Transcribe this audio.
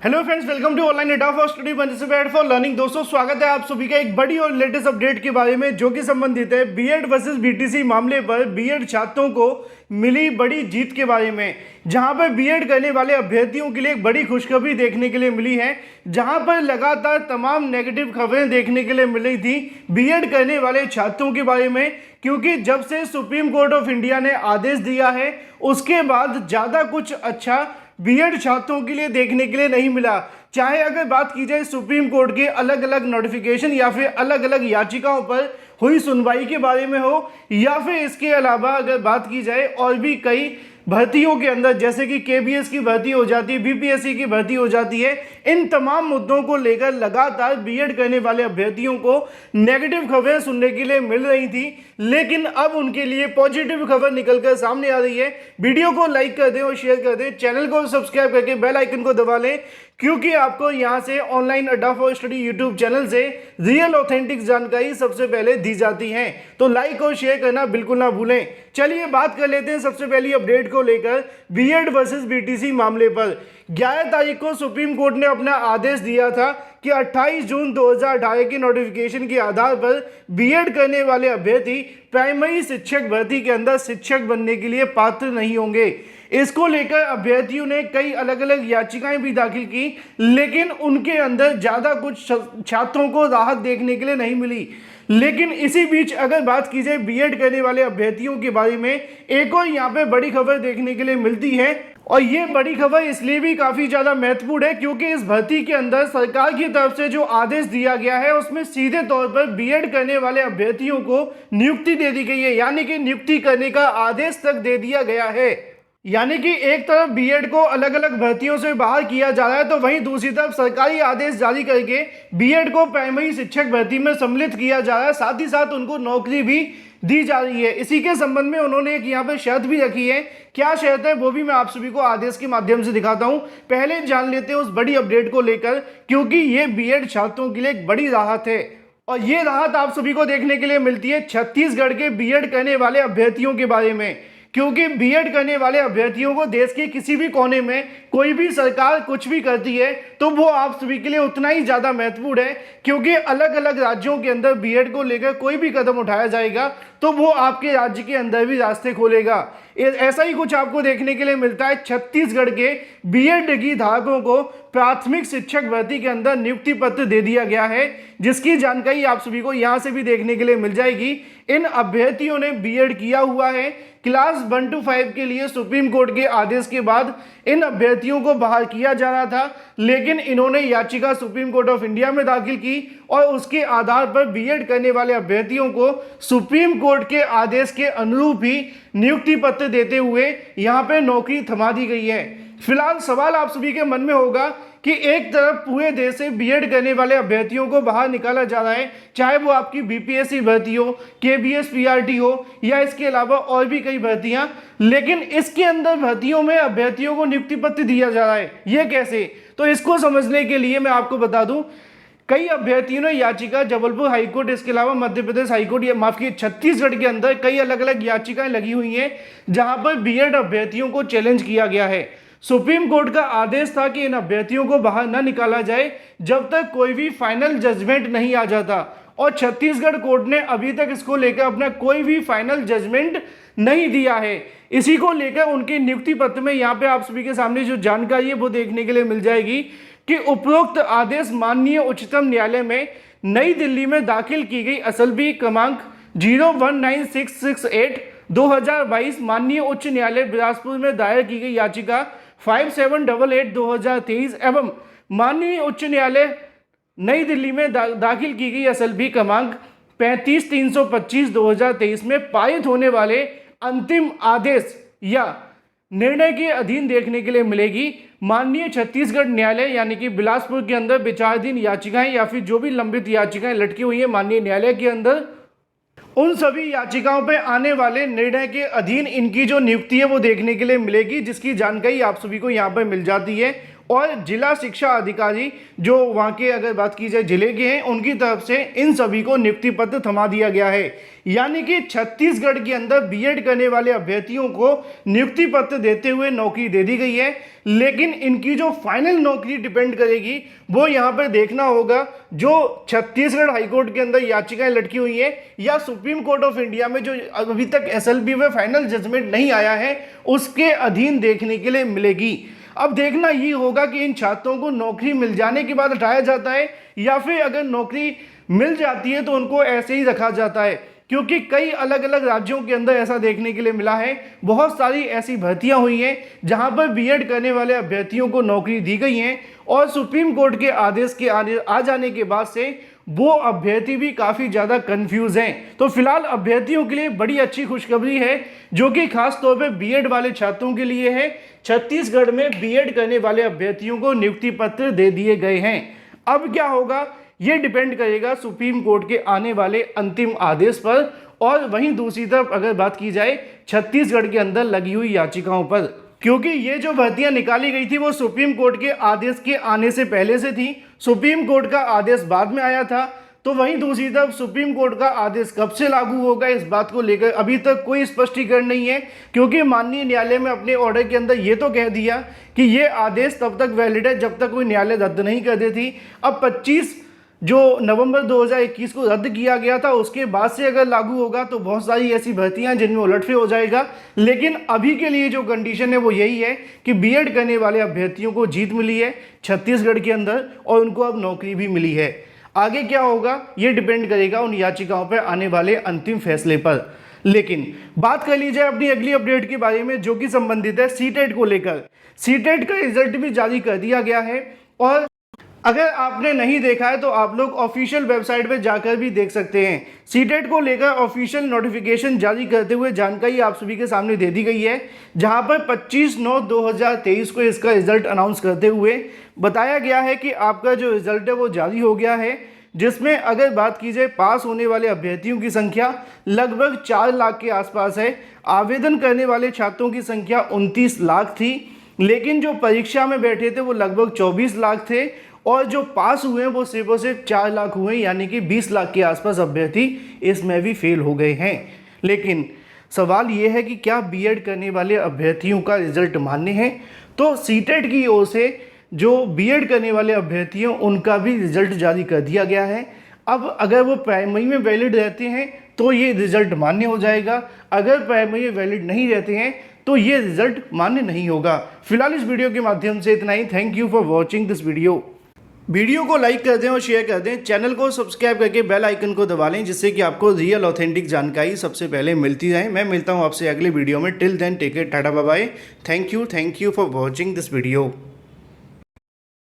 Hello friends, welcome to online data for study participate for learning. दोस्तों, स्वागत है आप सभी का एक बड़ी और लेटेस्ट अपडेट के बारे में जो कि संबंधित है बीएड वर्सेस बीटीसी मामले पर बीएड छात्रों को मिली बड़ी जीत के बारे में। जहां पर बीएड करने वाले अभ्यर्थियों के लिए एक बड़ी खुशखबरी देखने के लिए मिली है, जहां पर लगातार तमाम नेगेटिव खबरें देखने के लिए मिल रही थी बीएड करने वाले छात्रों के बारे में, क्योंकि जब से सुप्रीम कोर्ट ऑफ इंडिया ने आदेश दिया है उसके बाद ज़्यादा कुछ अच्छा बीएड छात्रों के लिए देखने के लिए नहीं मिला। चाहे अगर बात की जाए सुप्रीम कोर्ट के अलग अलग नोटिफिकेशन या फिर अलग अलग याचिकाओं पर हुई सुनवाई के बारे में हो, या फिर इसके अलावा अगर बात की जाए और भी कई भर्तियों के अंदर जैसे कि केबीएस की भर्ती हो जाती है, बीपीएससी की भर्ती हो जाती है, इन तमाम मुद्दों को लेकर लगातार बीएड करने वाले अभ्यर्थियों को नेगेटिव खबरें सुनने के लिए मिल रही थी, लेकिन अब उनके लिए पॉजिटिव खबर निकलकर सामने आ रही है। वीडियो को लाइक कर दें और शेयर कर दें, चैनल को सब्सक्राइब करके बेल आइकन को दबा लें, क्योंकि आपको यहां से ऑनलाइन अड्डा फॉर स्टडी यूट्यूब चैनल से रियल ऑथेंटिक जानकारी सबसे पहले दी जाती है। तो लाइक और शेयर करना बिल्कुल ना भूलें। चलिए बात कर लेते हैं सबसे पहली अपडेट को लेकर बीएड वर्सेस बीटीसी मामले पर। 11 तारीख को सुप्रीम कोर्ट ने अपना आदेश दिया था कि 28 जून 2018 के नोटिफिकेशन के आधार पर बीएड करने वाले अभ्यर्थी प्राइमरी शिक्षक भर्ती के अंदर शिक्षक बनने के लिए पात्र नहीं होंगे। इसको लेकर अभ्यर्थियों ने कई अलग अलग याचिकाएं भी दाखिल की, लेकिन उनके अंदर ज़्यादा कुछ छात्रों को राहत देखने के लिए नहीं मिली। लेकिन इसी बीच अगर बात की जाए बीएड करने वाले अभ्यर्थियों के बारे में, एक और यहाँ पे बड़ी खबर देखने के लिए मिलती है, और ये बड़ी खबर इसलिए भी काफ़ी ज़्यादा महत्वपूर्ण है क्योंकि इस भर्ती के अंदर सरकार की तरफ से जो आदेश दिया गया है उसमें सीधे तौर पर बीएड करने वाले अभ्यर्थियों को नियुक्ति दे दी गई है, यानी कि नियुक्ति करने का आदेश तक दे दिया गया है। यानी कि एक तरफ बीएड को अलग अलग भर्तियों से बाहर किया जा रहा है, तो वहीं दूसरी तरफ सरकारी आदेश जारी करके बीएड को प्राइमरी शिक्षक भर्ती में सम्मिलित किया जा रहा है, साथ ही साथ उनको नौकरी भी दी जा रही है। इसी के संबंध में उन्होंने एक यहाँ पे शर्त भी रखी है। क्या शर्त है वो भी मैं आप सभी को आदेश के माध्यम से दिखाता हूँ। पहले जान लेते हैं उस बड़ी अपडेट को लेकर, क्योंकि ये बीएड छात्रों के लिए एक बड़ी राहत है, और ये राहत आप सभी को देखने के लिए मिलती है छत्तीसगढ़ के बीएड करने वाले अभ्यर्थियों के बारे में। क्योंकि बीएड करने वाले अभ्यर्थियों को देश के किसी भी कोने में कोई भी सरकार कुछ भी करती है तो वो आप सभी के लिए उतना ही ज़्यादा महत्वपूर्ण है, क्योंकि अलग अलग राज्यों के अंदर बीएड को लेकर कोई भी कदम उठाया जाएगा तो वो आपके राज्य के अंदर भी रास्ते खोलेगा। ऐसा ही कुछ आपको देखने के लिए मिलता है। छत्तीसगढ़ के बीएड डिग्री धारकों को प्राथमिक शिक्षक भर्ती के अंदर नियुक्ति पत्र दे दिया गया है, जिसकी जानकारी आप सभी को यहाँ से भी देखने के लिए मिल जाएगी। इन अभ्यर्थियों ने बीएड किया हुआ है। क्लास 1 to 5 के लिए सुप्रीम कोर्ट के आदेश के बाद इन अभ्यर्थियों को बाहर किया जा रहा था, लेकिन इन्होंने याचिका सुप्रीम कोर्ट ऑफ इंडिया में दाखिल की और उसके आधार पर बीएड करने वाले अभ्यर्थियों को सुप्रीम कोर्ट के आदेश के अनुरूप ही नियुक्ति पत्र देते हुए यहाँ पे नौकरी थमा दी गई है। फिलहाल सवाल आप सभी के मन में होगा कि एक तरफ पूरे देश से बीएड करने वाले अभ्यर्थियों को बाहर निकाला जा रहा है, चाहे वो आपकी बीपीएससी भर्ती हो, केबीएस पीआरटी हो, या इसके अलावा और भी कई भर्तियां, लेकिन इसके अंदर भर्तियों में अभ्यर्थियों को नियुक्ति पत्र दिया जा रहा है। ये कैसे? तो इसको समझने के लिए मैं आपको बता दूं, कई अभ्यर्थियों ने याचिका जबलपुर हाईकोर्ट, इसके अलावा मध्य प्रदेश हाईकोर्ट, या माफ कीजिए छत्तीसगढ़ के अंदर कई अलग अलग याचिकाएं लगी हुई हैं जहां पर बीएड अभ्यर्थियों को चैलेंज किया गया है। सुप्रीम कोर्ट का आदेश था कि इन अभ्यर्थियों को बाहर न निकाला जाए जब तक कोई भी फाइनल जजमेंट नहीं आ जाता, और छत्तीसगढ़ कोर्ट ने अभी तक इसको लेकर अपना कोई भी फाइनल जजमेंट नहीं दिया है। इसी को लेकर उनके नियुक्ति पत्र में यहाँ पे आप सभी के सामने जो जानकारी है वो देखने के लिए मिल जाएगी कि उपरोक्त आदेश माननीय उच्चतम न्यायालय में नई दिल्ली में दाखिल की गई असलबी क्रमांक 019668 2022 माननीय उच्च न्यायालय बिलासपुर में दायर की गई याचिका 5788 2023 एवं माननीय उच्च न्यायालय नई दिल्ली में दाखिल की गई असलबी क्रमांक 35325 2023 में पारित होने वाले अंतिम आदेश या निर्णय के अधीन देखने के लिए मिलेगी। माननीय छत्तीसगढ़ न्यायालय यानी कि बिलासपुर के अंदर विचाराधीन याचिकाएं या फिर जो भी लंबित याचिकाएं लटकी हुई हैं माननीय न्यायालय के अंदर, उन सभी याचिकाओं पे आने वाले निर्णय के अधीन इनकी जो नियुक्ति है वो देखने के लिए मिलेगी, जिसकी जानकारी आप सभी को यहाँ पर मिल जाती है। और जिला शिक्षा अधिकारी जो वहाँ के अगर बात की जाए जिले के हैं, उनकी तरफ से इन सभी को नियुक्ति पत्र थमा दिया गया है। यानी कि छत्तीसगढ़ के अंदर बीएड करने वाले अभ्यर्थियों को नियुक्ति पत्र देते हुए नौकरी दे दी गई है, लेकिन इनकी जो फाइनल नौकरी डिपेंड करेगी वो यहाँ पर देखना होगा। जो छत्तीसगढ़ हाईकोर्ट के अंदर याचिकाएं लटकी हुई है या सुप्रीम कोर्ट ऑफ इंडिया में जो अभी तक एसएलपी में फाइनल जजमेंट नहीं आया है, उसके अधीन देखने के लिए मिलेगी। अब देखना ये होगा कि इन छात्रों को नौकरी मिल जाने के बाद हटाया जाता है या फिर अगर नौकरी मिल जाती है तो उनको ऐसे ही रखा जाता है, क्योंकि कई अलग अलग राज्यों के अंदर ऐसा देखने के लिए मिला है। बहुत सारी ऐसी भर्तियां हुई हैं जहां पर बीएड करने वाले अभ्यर्थियों को नौकरी दी गई हैं और सुप्रीम कोर्ट के आदेश के आ जाने के बाद से वो अभ्यर्थी भी काफ़ी ज़्यादा कंफ्यूज हैं। तो फिलहाल अभ्यर्थियों के लिए बड़ी अच्छी खुशखबरी है, जो कि खास तौर पे बीएड वाले छात्रों के लिए है। छत्तीसगढ़ में बीएड करने वाले अभ्यर्थियों को नियुक्ति पत्र दे दिए गए हैं। अब क्या होगा ये डिपेंड करेगा सुप्रीम कोर्ट के आने वाले अंतिम आदेश पर, और वहीं दूसरी तरफ अगर बात की जाए छत्तीसगढ़ के अंदर लगी हुई याचिकाओं पर, क्योंकि ये जो भर्तियां निकाली गई थी वो सुप्रीम कोर्ट के आदेश के आने से पहले से थी। सुप्रीम कोर्ट का आदेश बाद में आया था। तो वहीं दूसरी तरफ सुप्रीम कोर्ट का आदेश कब से लागू होगा इस बात को लेकर अभी तक कोई स्पष्टीकरण नहीं है, क्योंकि माननीय न्यायालय में अपने ऑर्डर के अंदर ये तो कह दिया कि ये आदेश तब तक वैलिड है जब तक कोई न्यायालय रद्द नहीं कर देती। अब 25 जो नवंबर 2021 को रद्द किया गया था उसके बाद से अगर लागू होगा तो बहुत सारी ऐसी भर्तियां जिनमें उलटफेर हो जाएगा। लेकिन अभी के लिए जो कंडीशन है वो यही है कि बीएड करने वाले अभ्यर्थियों को जीत मिली है छत्तीसगढ़ के अंदर और उनको अब नौकरी भी मिली है। आगे क्या होगा ये डिपेंड करेगा उन याचिकाओं पर आने वाले अंतिम फैसले पर। लेकिन बात कर ली जाए अपनी अगली अपडेट के बारे में, जो कि संबंधित है सीटेट को लेकर। सीटेट का रिजल्ट भी जारी कर दिया गया है और अगर आपने नहीं देखा है तो आप लोग ऑफिशियल वेबसाइट पर जाकर भी देख सकते हैं। सीटेट को लेकर ऑफिशियल नोटिफिकेशन जारी करते हुए जानकारी आप सभी के सामने दे दी गई है, जहां पर 25/9/2023 को इसका रिजल्ट अनाउंस करते हुए बताया गया है कि आपका जो रिजल्ट है वो जारी हो गया है, जिसमें अगर बात की जाए पास होने वाले अभ्यर्थियों की संख्या लगभग 4 लाख के आसपास है। आवेदन करने वाले छात्रों की संख्या 29 लाख थी, लेकिन जो परीक्षा में बैठे थे वो लगभग 24 लाख थे और जो पास हुए हैं वो सिर्फ और सिर्फ 4 लाख हुए, यानी कि 20 लाख के आसपास अभ्यर्थी इसमें भी फेल हो गए हैं। लेकिन सवाल ये है कि क्या बीएड करने वाले अभ्यर्थियों का रिजल्ट मान्य है? तो सीटेट की ओर से जो बीएड करने वाले अभ्यर्थी हैं उनका भी रिजल्ट जारी कर दिया गया है। अब अगर वो प्राइमरी में वैलिड रहते हैं तो ये रिजल्ट मान्य हो जाएगा, अगर प्राइमरी में वैलिड नहीं रहते हैं तो ये रिजल्ट मान्य नहीं होगा। फिलहाल इस वीडियो के माध्यम से इतना ही। Thank you for watching this video को लाइक कर दें और शेयर कर दें। चैनल को सब्सक्राइब करके बेल आइकन को दबा लें, जिससे कि आपको रियल ऑथेंटिक जानकारी सबसे पहले मिलती रहे। मैं मिलता हूं आपसे अगले वीडियो में। Till then take care, tata bye bye. Thank you for watching this video.